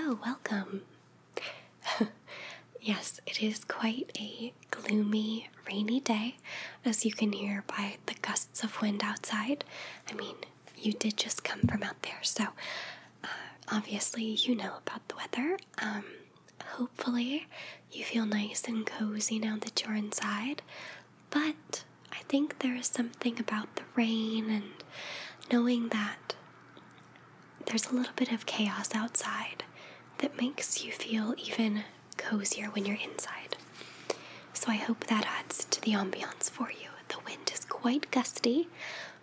Hello, welcome. Yes, it is quite a gloomy, rainy day, as you can hear by the gusts of wind outside. I mean, you did just come from out there, so obviously you know about the weather. Hopefully you feel nice and cozy now that you're inside, but I think there is something about the rain and knowing that there's a little bit of chaos outside that makes you feel even cozier when you're inside. So I hope that adds to the ambiance for you. The wind is quite gusty,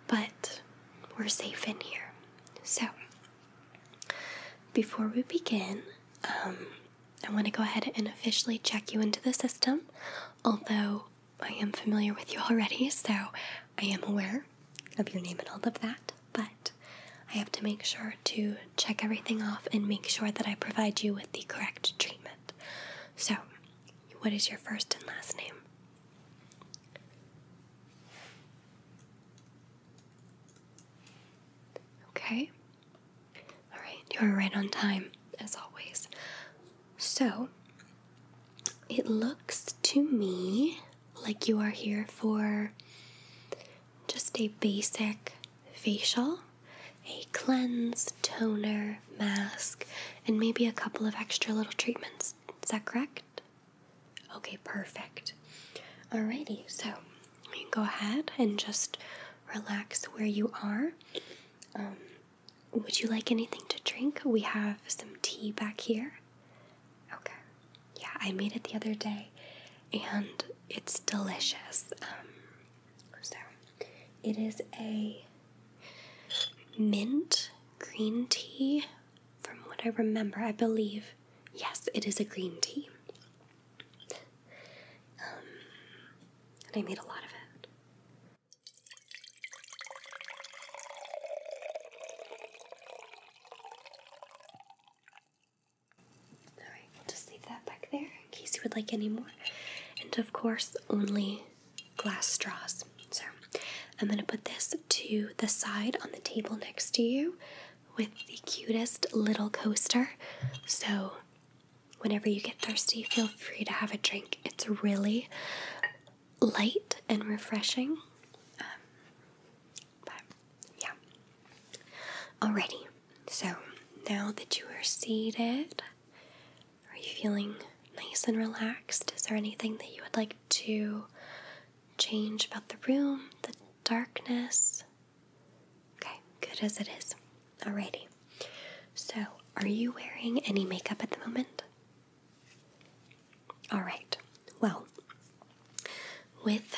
but we're safe in here. So before we begin, I want to go ahead and officially check you into the system, although I am familiar with you already, so I am aware of your name and all of that, but I have to make sure to check everything off and make sure that I provide you with the correct treatment. So, what is your first and last name? Okay. Alright, you're right on time, as always. So, it looks to me like you are here for just a basic facial, a cleanse, toner, mask, and maybe a couple of extra little treatments. Is that correct? Okay, perfect. Alrighty, so you can go ahead and just relax where you are. Would you like anything to drink? We have some tea back here. Okay. Yeah, I made it the other day, and it's delicious. So it is a mint green tea, from what I remember, I believe. Yes, it is a green tea. And I made a lot of it. Alright, we'll just leave that back there in case you would like any more. And of course, only glass straws. So I'm going to put this to the side on the table next to you with the cutest little coaster. So whenever you get thirsty, feel free to have a drink. It's really light and refreshing. But yeah. Alrighty. So now that you are seated, are you feeling nice and relaxed? Is there anything that you would like to change about the room, the darkness? Okay, good as it is. Alrighty. So, are you wearing any makeup at the moment? Alright. Well, with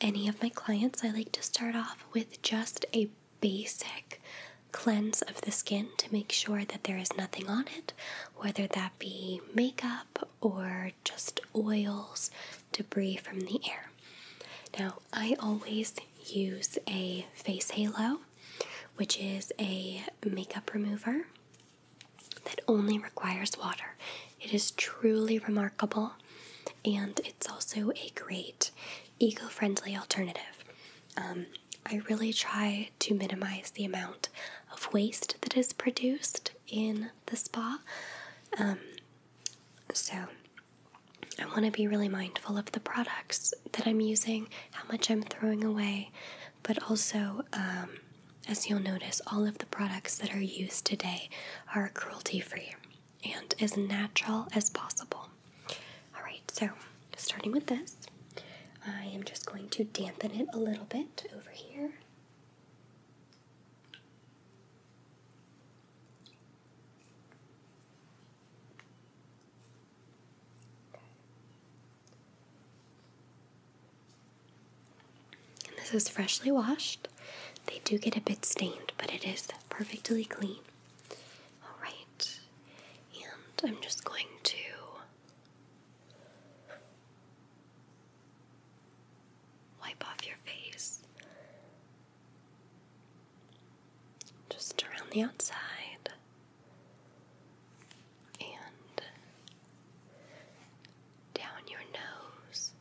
any of my clients, I like to start off with just a basic cleanse of the skin to make sure that there is nothing on it, whether that be makeup or just oils, debris from the air. Now, I always use a face halo, which is a makeup remover that only requires water. It is truly remarkable, and it's also a great eco-friendly alternative. I really try to minimize the amount of waste that is produced in the spa. So I want to be really mindful of the products that I'm using, how much I'm throwing away, but also, as you'll notice, all of the products that are used today are cruelty-free and as natural as possible. Alright, so starting with this, I am just going to dampen it a little bit over here. And this is freshly washed. They do get a bit stained, but it is perfectly clean. Alright, and I'm just going to wipe off your face. Just around the outside and down your nose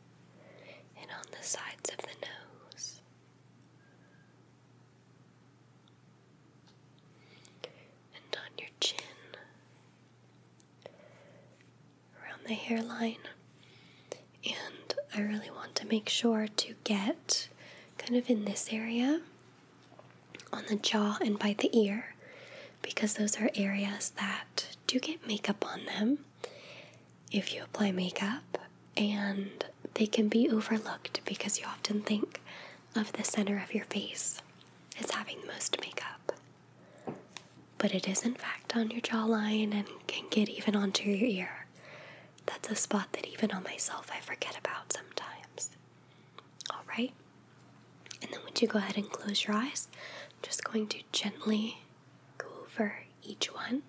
and on the sides of the nose. And on your chin the hairline, and I really want to make sure to get kind of in this area on the jaw and by the ear, because those are areas that do get makeup on them if you apply makeup, and they can be overlooked because you often think of the center of your face as having the most makeup. But it is in fact on your jawline and can get even onto your ear. That's a spot that even on myself I forget about sometimes. Alright? And then once you go ahead and close your eyes, I'm just going to gently go over each one.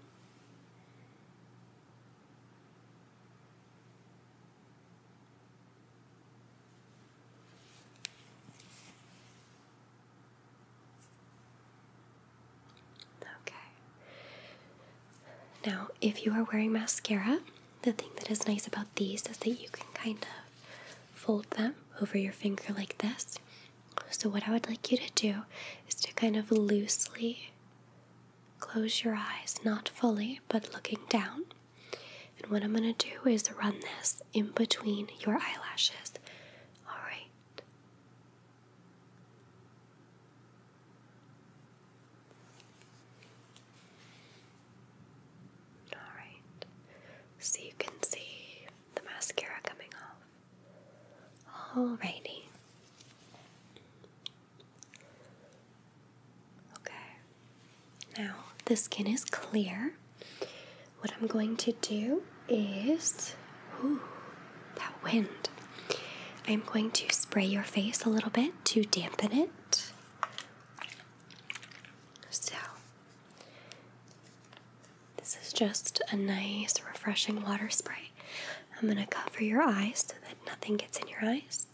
Now, if you are wearing mascara, the thing that is nice about these is that you can kind of fold them over your finger like this. So what I would like you to do is to kind of loosely close your eyes, not fully, but looking down. And what I'm going to do is run this in between your eyelashes. Alright. So you can see the mascara coming off. Alrighty. Okay. Now the skin is clear. What I'm going to do is, that wind. I'm going to spray your face a little bit to dampen it. So this is just a nice, refreshing water spray. I'm going to cover your eyes so that nothing gets in your eyes.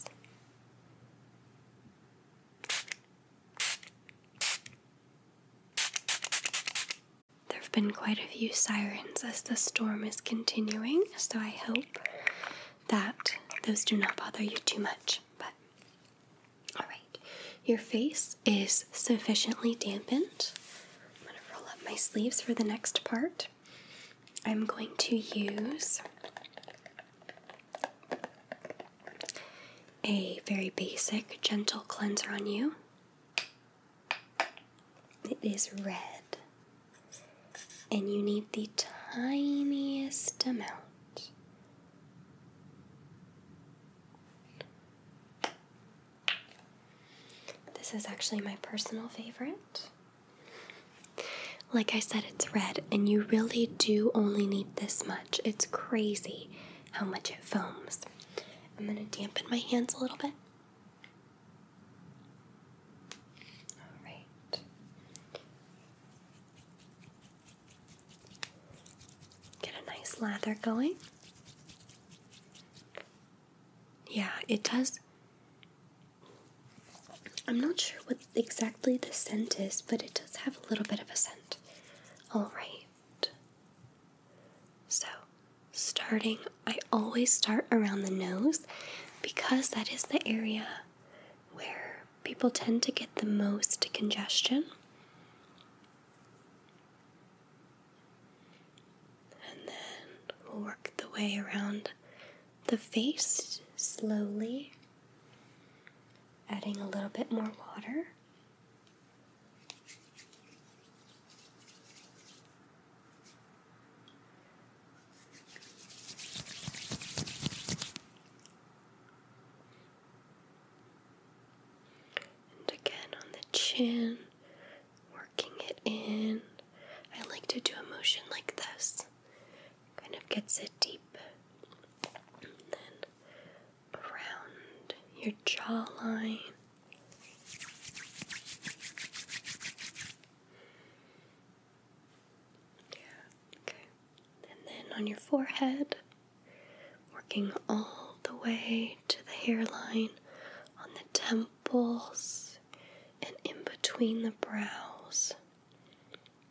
There have been quite a few sirens as the storm is continuing, so I hope that those do not bother you too much. But, alright, your face is sufficiently dampened. I'm going to roll up my sleeves for the next part. I'm going to use a very basic, gentle cleanser on you. It is red, and you need the tiniest amount. This is actually my personal favorite. Like I said, it's red, and you really do only need this much. It's crazy how much it foams. I'm going to dampen my hands a little bit. Alright. Get a nice lather going. Yeah, it does. I'm not sure what exactly the scent is, but it does have a little bit of a scent. Alright. So, I always start around the nose because that is the area where people tend to get the most congestion. And then we'll work the way around the face slowly, adding a little bit more water. And again on the chin, working it in. I like to do a motion like this. Kind of gets it deep. And then around your jawline. On your forehead, working all the way to the hairline, on the temples, and in between the brows,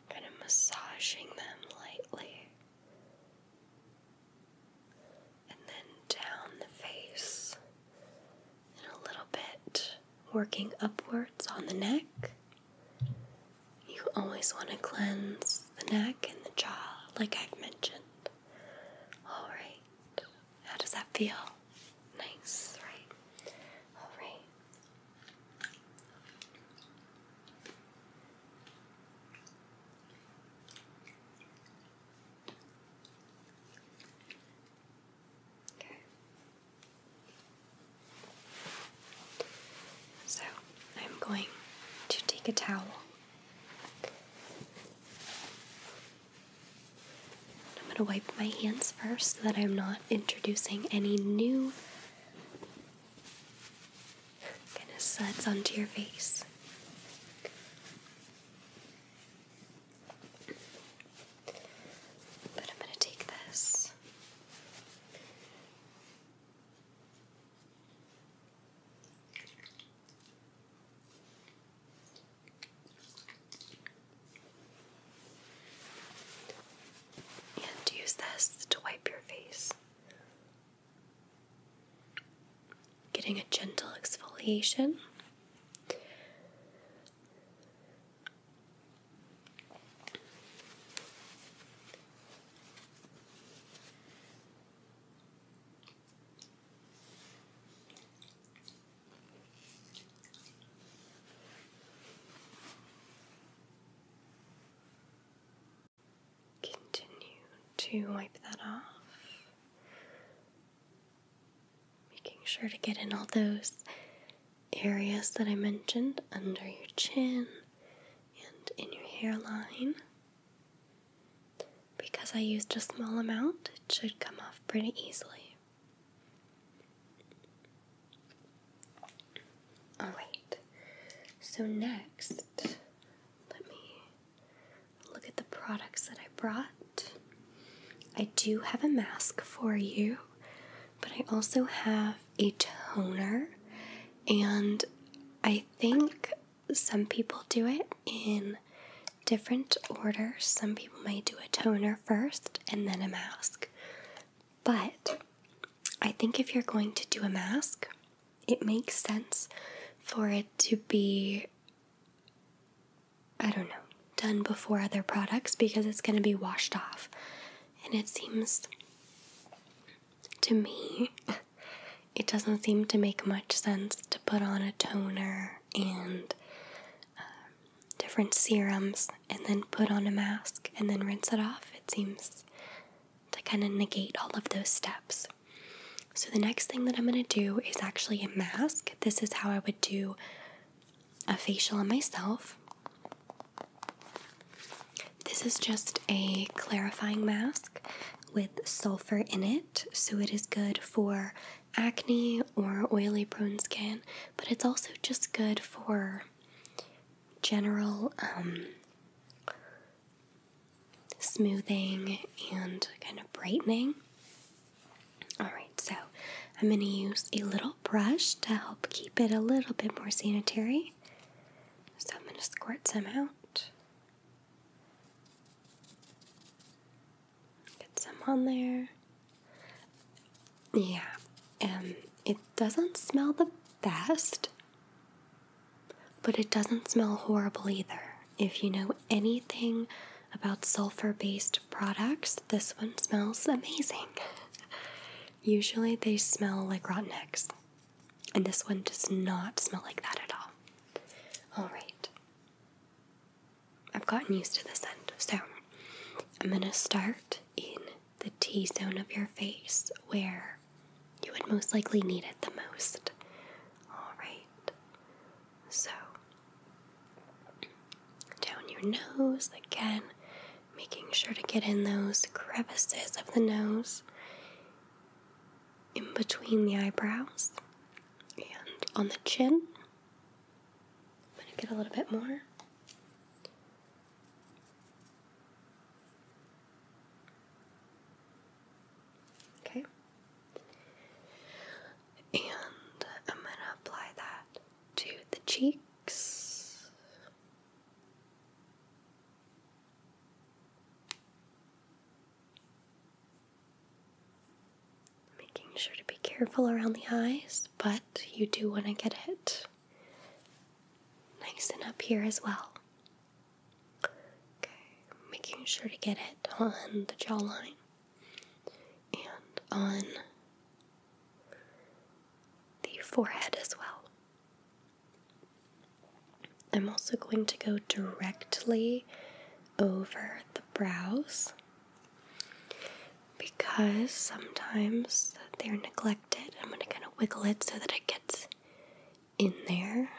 kind of massaging them lightly, and then down the face, and a little bit working upwards on the neck. You always want to cleanse the neck and the jaw, like I've mentioned. Alright. feel? Nice, right? All right. Okay. So I'm going to take a towel. I'm going to wipe my hands first so that I'm not introducing any new kind of suds onto your face. But I'm going to take this. And use this to wipe your face. Getting a gentle exfoliation. Continue to wipe that off. Making sure to get in all those areas that I mentioned under your chin and in your hairline. Because I used a small amount, it should come off pretty easily. Alright, so next, let me look at the products that I brought. I do have a mask for you, but I also have a toner, and I think some people do it in different orders. Some people might do a toner first and then a mask. But I think if you're going to do a mask, it makes sense for it to be, I don't know, done before other products because it's going to be washed off. And it seems to me, it doesn't seem to make much sense to put on a toner and different serums and then put on a mask and then rinse it off. It seems to kind of negate all of those steps. So the next thing that I'm going to do is actually a mask. This is how I would do a facial on myself. This is just a clarifying mask with sulfur in it, so it is good for acne or oily prone skin, but it's also just good for general smoothing and kind of brightening. Alright, so I'm going to use a little brush to help keep it a little bit more sanitary. So I'm going to squirt some out. Get some on there. Yeah, it doesn't smell the best, but it doesn't smell horrible either. If you know anything about sulfur-based products, this one smells amazing. Usually they smell like rotten eggs, and this one does not smell like that at all. Alright, I've gotten used to this end, so I'm going to start in the T-zone of your face where you would most likely need it the most. Alright, so down your nose again, making sure to get in those crevices of the nose, in between the eyebrows, and on the chin. I'm going to get a little bit more. Okay. And I'm going to apply that to the cheeks. Making sure to be careful around the eyes, but you do want to get it nice and up here as well. Okay, making sure to get it on the jawline and on forehead as well. I'm also going to go directly over the brows because sometimes they're neglected. I'm going to kind of wiggle it so that it gets in there.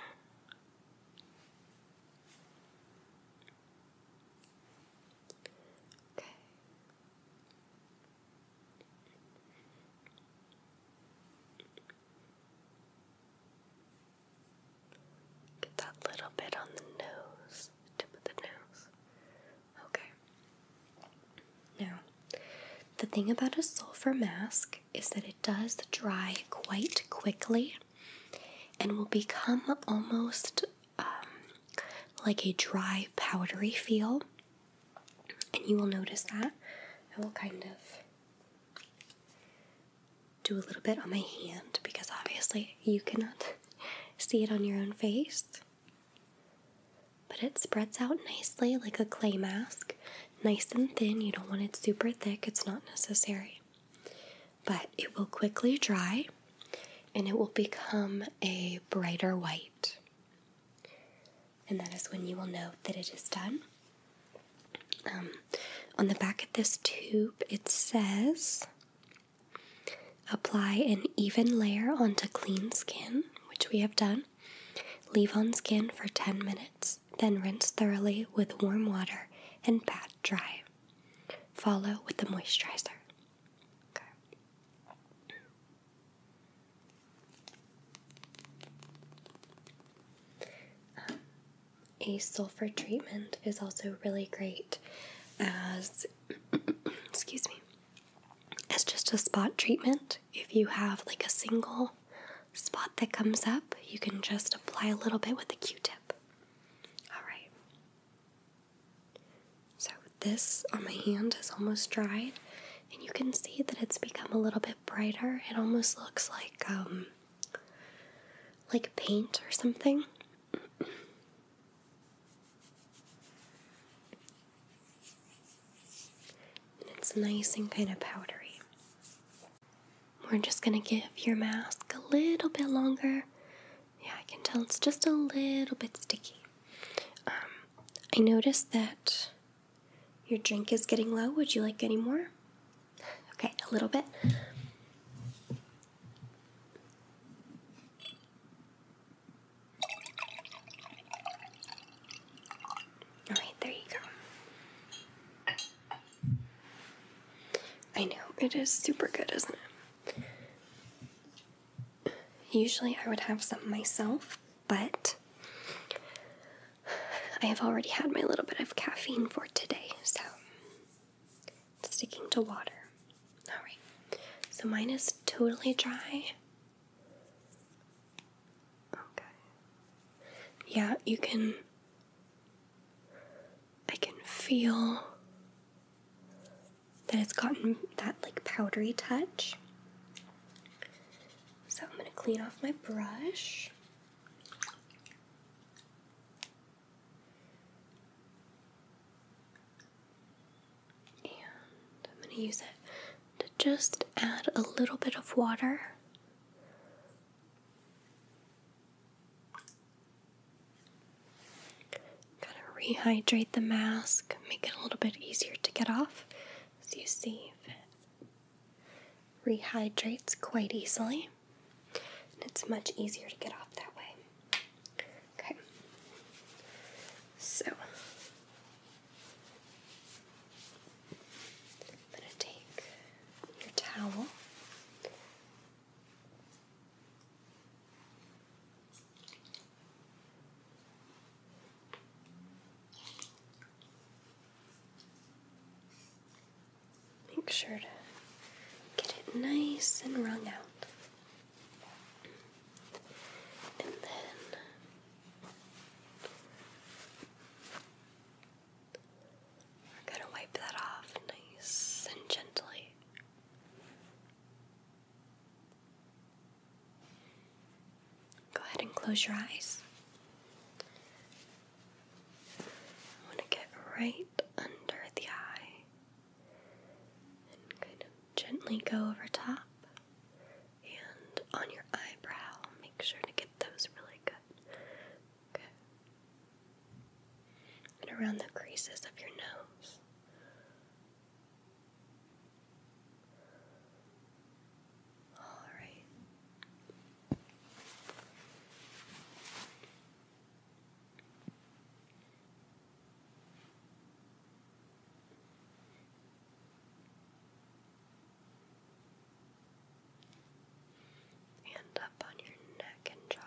Okay. Get that little bit on the nose, tip of the nose. Okay. Now, the thing about a sulfur mask is that it does dry quite quickly and will become almost like a dry, powdery feel. And you will notice that. I will kind of do a little bit on my hand because obviously you cannot see it on your own face. But it spreads out nicely like a clay mask. Nice and thin. You don't want it super thick. It's not necessary. But it will quickly dry and it will become a brighter white. And that is when you will know that it is done. On the back of this tube, it says, apply an even layer onto clean skin, which we have done. Leave on skin for 10 minutes, then rinse thoroughly with warm water and pat dry. Follow with the moisturizer. A sulfur treatment is also really great as, excuse me, as just a spot treatment. If you have like a single spot that comes up, you can just apply a little bit with a Q-tip. Alright. So this on my hand is almost dried, and you can see that it's become a little bit brighter. It almost looks like paint or something. It's nice and kind of powdery. We're just going to give your mask a little bit longer. Yeah, I can tell it's just a little bit sticky. I noticed that your drink is getting low. Would you like any more? Okay, a little bit. Alright, there you go. I know, it is super good, isn't it? Usually I would have some myself, but I have already had my little bit of caffeine for today, so it's sticking to water. Alright, so mine is totally dry. Okay. Yeah, I can feel that it's gotten that like powdery touch. So I'm going to clean off my brush. And I'm going to use it to just add a little bit of water. Kind of rehydrate the mask, make it a little bit easier to get off. As you see, it rehydrates quite easily, and it's much easier to get off that way. Okay, so I'm going to take your towel. Make sure to get it nice and wrung out. And then we're going to wipe that off nice and gently. Go ahead and close your eyes. I want to get right under the eye and kind of gently go over top and on your eyebrow, around the creases of your nose. All right. And up on your neck and jaw.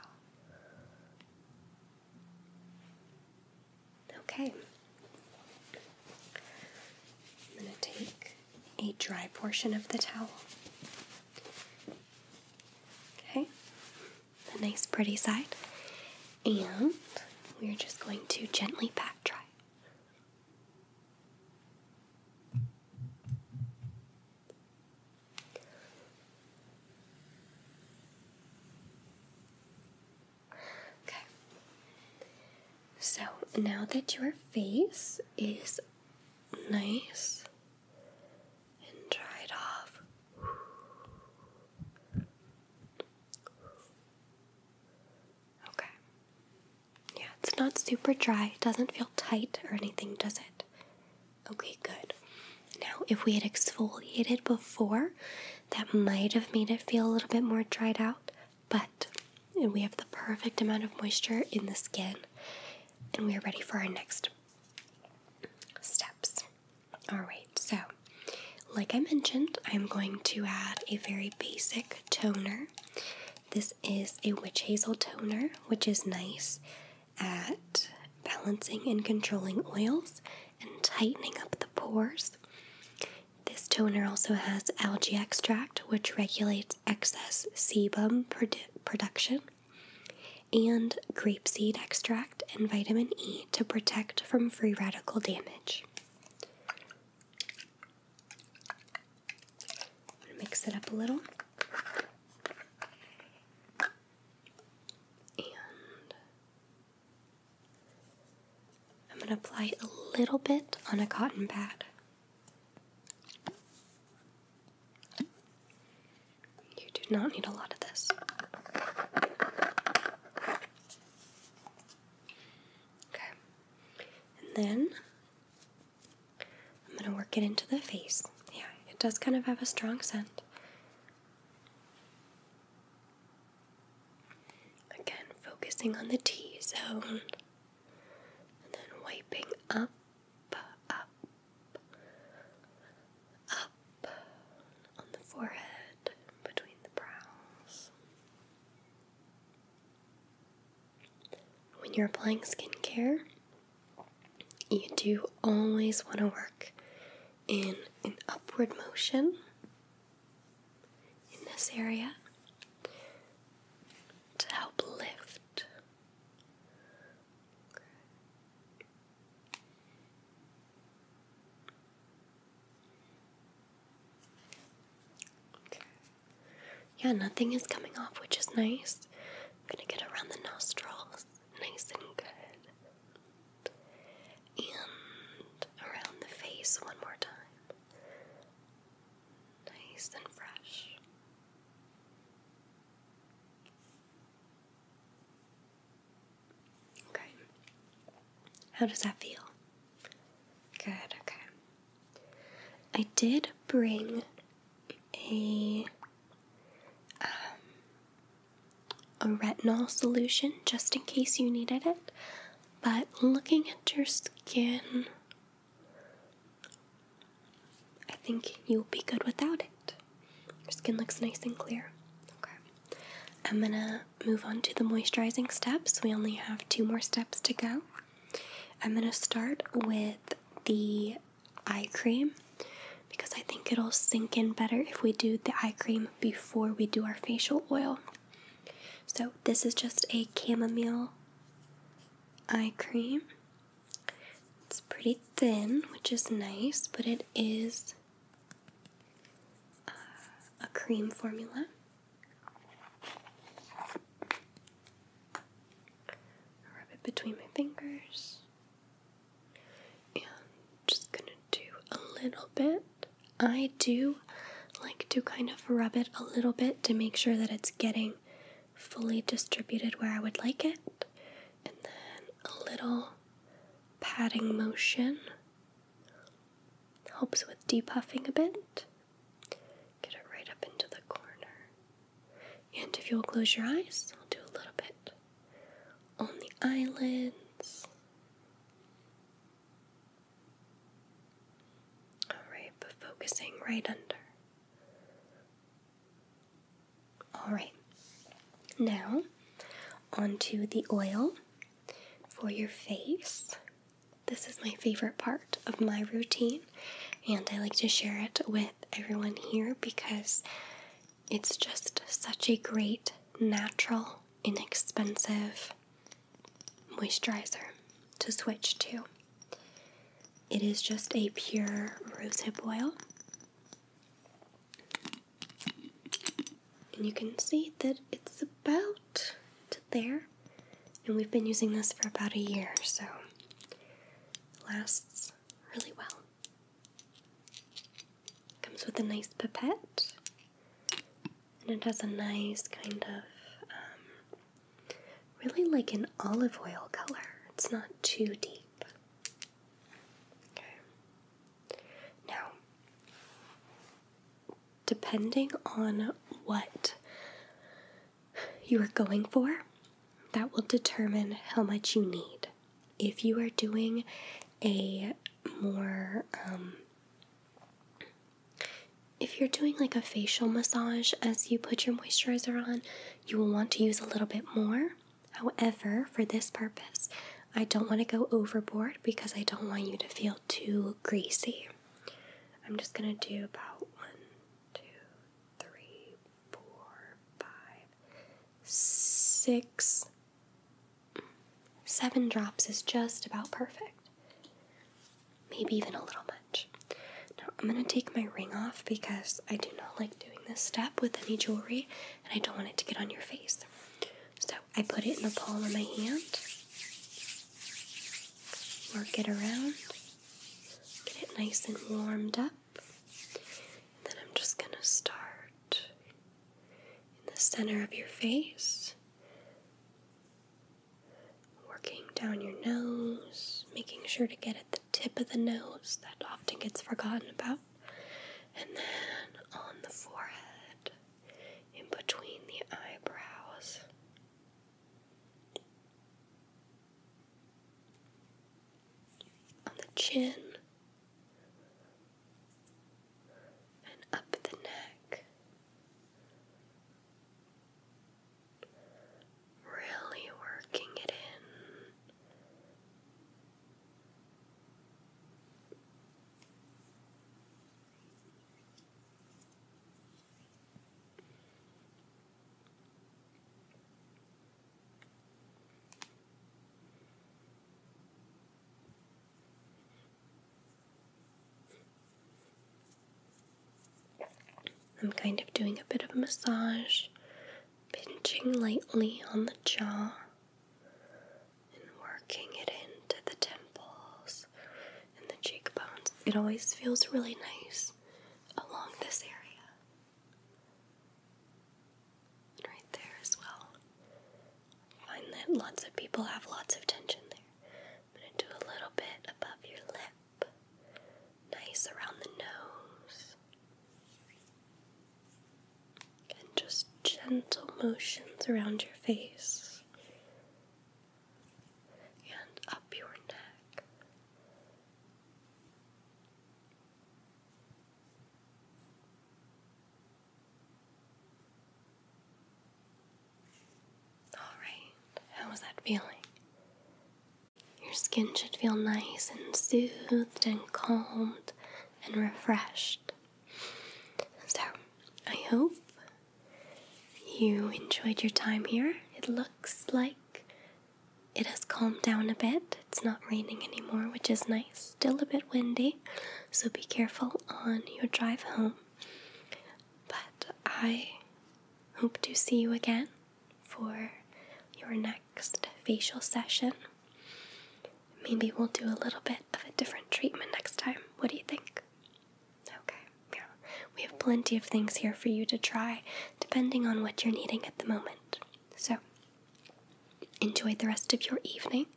Okay. I'm going to take a dry portion of the towel. Okay. The nice pretty side. And we're just going to gently pat dry. Okay. So now that your face is nice and dried off, okay. Yeah, it's not super dry. It doesn't feel tight or anything, does it? Okay, good. Now, if we had exfoliated before, that might have made it feel a little bit more dried out, but we have the perfect amount of moisture in the skin, and we are ready for our next steps. Alright, so, like I mentioned, I'm going to add a very basic toner. This is a witch hazel toner, which is nice at balancing and controlling oils and tightening up the pores. This toner also has algae extract, which regulates excess sebum production, and grapeseed extract and vitamin E to protect from free radical damage. I'm going to mix it up a little. And I'm going to apply a little bit on a cotton pad. You do not need a lot of this. Okay. And then I'm going to work it into the face. Yeah, it does kind of have a strong scent. Again, focusing on the T-zone. And then wiping up, up, up on the forehead, between the brows. When you're applying skincare, you do always want to work in an upward motion in this area to help lift. Okay. Yeah, nothing is coming off, which is nice. I'm going to get around the nostrils, nice and good. And around the face one more time. Nice and fresh. Okay. How does that feel? Good, okay. I did bring a retinol solution just in case you needed it, but looking at your skin, I think you'll be good without it. Your skin looks nice and clear. Okay. I'm gonna move on to the moisturizing steps. We only have 2 more steps to go. I'm gonna start with the eye cream because I think it'll sink in better if we do the eye cream before we do our facial oil. So this is just a chamomile eye cream. It's pretty thin, which is nice, but it is a cream formula. Rub it between my fingers. And just gonna do a little bit. I do like to kind of rub it a little bit to make sure that it's getting fully distributed where I would like it. And then a little pat patting motion. Helps with depuffing a bit. Get it right up into the corner. And if you'll close your eyes, I'll do a little bit on the eyelids. Alright, but focusing right under. Alright, now onto the oil for your face. This is my favorite part of my routine, and I like to share it with everyone here because it's just such a great, natural, inexpensive moisturizer to switch to. It is just a pure rosehip oil. And you can see that it's about to there. And we've been using this for about a year, so it lasts really well. Comes with a nice pipette. And it has a nice kind of, really like an olive oil color. It's not too deep. Okay. Now, depending on what you are going for, that will determine how much you need. If you are doing a more, if you're doing like a facial massage as you put your moisturizer on, you will want to use a little bit more. However, for this purpose, I don't want to go overboard because I don't want you to feel too greasy. I'm just going to do about 1, 2, 3, 4, 5, 6, 7 drops is just about perfect. Maybe even a little much. Now, I'm going to take my ring off because I do not like doing this step with any jewelry, and I don't want it to get on your face. So I put it in the palm of my hand, work it around, get it nice and warmed up, and then I'm just going to start in the center of your face, working down your nose, making sure to get at the tip of the nose, that often gets forgotten about, and then on the forehead, in between the eyebrows. On the chin, and up the neck. Really working it in. I'm kind of doing a bit of a massage, pinching lightly on the jaw, and working it into the temples and the cheekbones. It always feels really nice along this area. And right there as well. I find that lots of people have lots of tension there. I'm going to do a little bit above your lip, nice around the nose. Just gentle motions around your face and up your neck. Alright, how is that feeling? Your skin should feel nice and soothed and calmed and refreshed. So, I hope you enjoyed your time here. It looks like it has calmed down a bit. It's not raining anymore, which is nice. Still a bit windy, so be careful on your drive home. But I hope to see you again for your next facial session. Maybe we'll do a little bit of a different treatment next time. What do you think? We have plenty of things here for you to try, depending on what you're needing at the moment. So, enjoy the rest of your evening,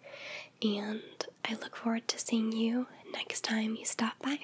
and I look forward to seeing you next time you stop by.